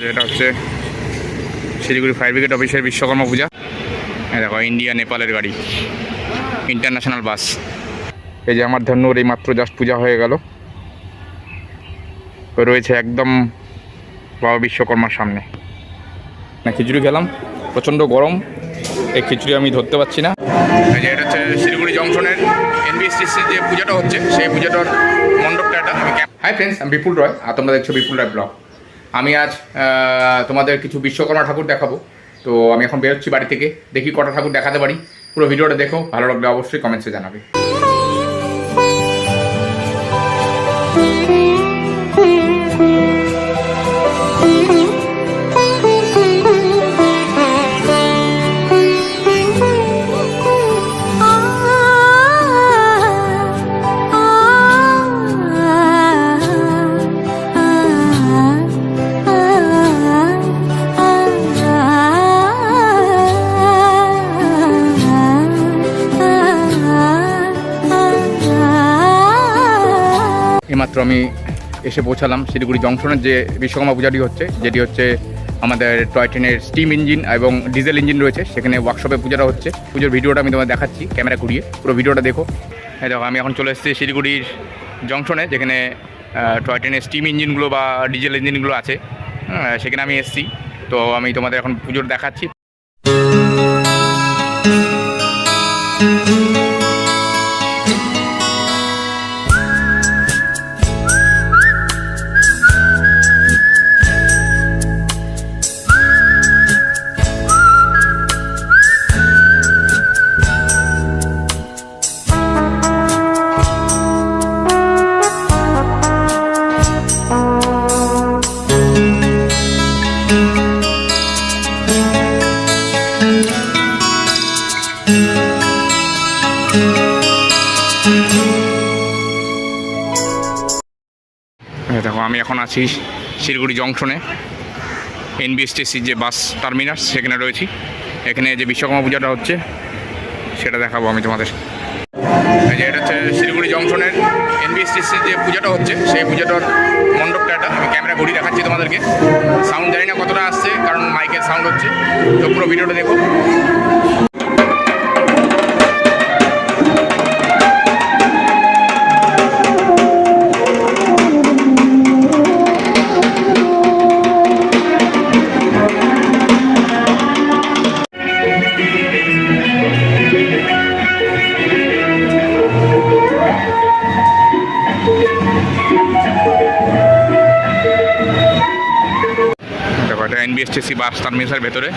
এটা হচ্ছে Siliguri fire brigade অফিসের বিশ্বকর্মা পূজা। দেখো ইন্ডিয়া নেপালের গাড়ি, ইন্টারন্যাশনাল বাস। এই যে আমার ধন্যর এই মাত্র জাস্ট পূজা হয়ে গেল, রয়েছে একদম বাবা বিশ্বকর্মার সামনে। না খিচুড়ি খেলাম, প্রচণ্ড গরম, এই খিচুড়ি আমি ধরতে পারছি না। এই যে এটা হচ্ছে শিলিগুড়ি জংশনের এনবিএসটিসির যে পূজাটা হচ্ছে, সেই পূজাটার মণ্ডপটা এটা। হাই ফ্রেন্ডস, আমি বিপুল রয় আর তোমরা দেখছো বিপুল রয় ব্লগ। আমি আজ তোমাদের কিছু বিশ্বকর্মা ঠাকুর দেখাবো। তো আমি এখন বেরোচ্ছি বাড়ি থেকে, দেখি কটা ঠাকুর দেখাতে পারি। পুরো ভিডিওটা দেখো, ভালো লাগলে অবশ্যই কমেন্টসে জানাবে। এইমাত্র আমি এসে পৌঁছালাম শিলিগুড়ি জংশনের যে বিশ্বকর্মা পূজাটি হচ্ছে, যেটি হচ্ছে আমাদের টয় ট্রেনের স্টিম ইঞ্জিন এবং ডিজেল ইঞ্জিন রয়েছে, সেখানে ওয়ার্কশপে পূজাটা হচ্ছে। পুজোর ভিডিওটা আমি তোমাদের দেখাচ্ছি ক্যামেরা ঘুরিয়ে, পুরো ভিডিওটা দেখো। হ্যাঁ দেখো, আমি এখন চলে এসেছি শিলিগুড়ির জংশনে, যেখানে টয় ট্রেনের স্টিম ইঞ্জিনগুলো বা ডিজেল ইঞ্জিনগুলো আছে, সেখানে আমি এসেছি। তো আমি তোমাদের এখন পুজোর দেখাচ্ছি। দেখো, আমি এখন আছি শিলিগুড়ি জংশনে, এনবিএসটিসির যে বাস টার্মিনাস সেখানে রয়েছি। এখানে যে বিশ্বকর্মা পূজাটা হচ্ছে সেটা দেখাবো আমি তোমাদের। এই যে এটা হচ্ছে শিলিগুড়ি জংশনের এনবিএসটিসির যে পূজাটা হচ্ছে, সেই পূজাটার মণ্ডপটা এটা। আমি ক্যামেরা ঘুরিয়ে দেখাচ্ছি তোমাদেরকে। সাউন্ড জানি না কতটা আসছে, কারণ মাইকের সাউন্ড হচ্ছে। তো পুরো ভিডিওটা দেখো। এনবিএসটিসি বাস টার্মিনাসের ভেতরে।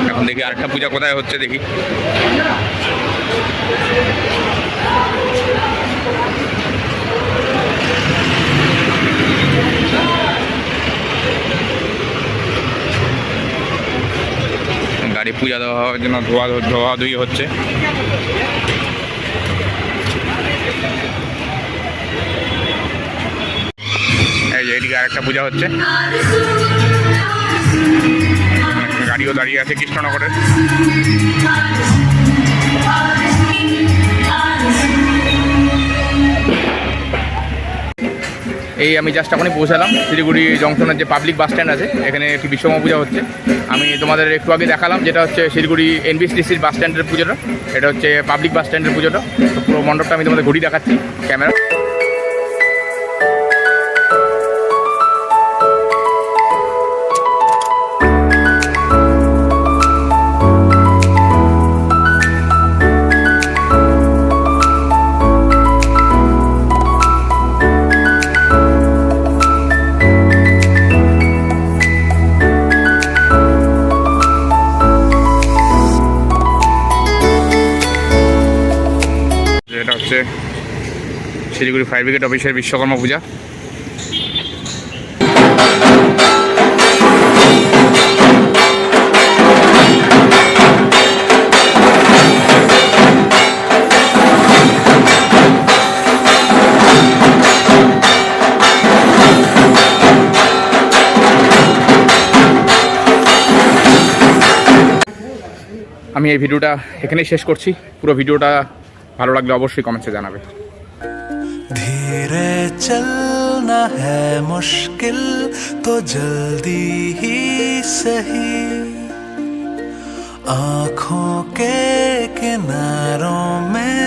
এখন দেখি আরেকটা পূজা কোথায় হচ্ছে, দেখি। গাড়ি পূজা দেওয়ার জন্য ধোয়াধুয়ি হচ্ছে। এই যে এদিকে আরেকটা পূজা হচ্ছে, গাড়িও দাঁড়িয়ে আছে কৃষ্ণনগরের। এই আমি জাস্ট এখনই পৌঁছালাম শিলিগুড়ি জংশনের যে পাবলিক বাস স্ট্যান্ড আছে, এখানে একটি বিশ্বকর্মা পূজা হচ্ছে। আমি তোমাদের একটু আগে দেখালাম যেটা হচ্ছে শিলিগুড়ি এনবিএসটিসির বাস স্ট্যান্ডের পুজোটা, এটা হচ্ছে পাবলিক বাস স্ট্যান্ডের পুজোটা। তো পুরো মণ্ডপটা আমি তোমাদের ঘুরিয়ে দেখাচ্ছি ক্যামেরা। এটা হচ্ছে শিলিগুড়ি ফায়ার ব্রিগেড অফিসের বিশ্বকর্মা পূজা। আমি এই ভিডিওটা এখানেই শেষ করছি। পুরো ভিডিওটা ভালো লাগলে অবশ্যই কমেন্টসে জানাবে। धीरे चलना है मुश्किल तो जल्दी ही सही, आँखों के किनारों में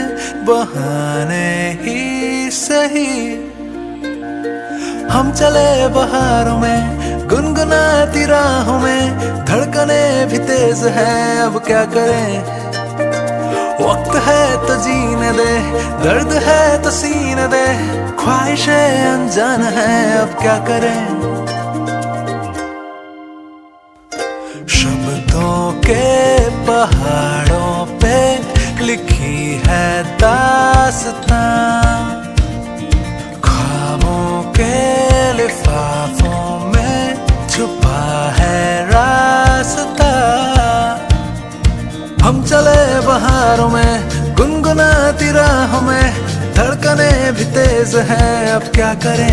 बहाने ही सही। हम चले बहारों में गुनगुनाती राहों में, धड़कने भी तेज है अब क्या करें। वक्त है तो जीने दे, दर्द है तो सीने दे, ख्वाहिशें अनजान है अब क्या करें। शब्दों के पहाड़ों पे लिखी है दास्तां, ख्वाबों के लिफाफों में छुपा है रास्ता। हम चले बहारों में गुनगुनाती राहों में, धड़कने भी तेज हैं अब क्या करें।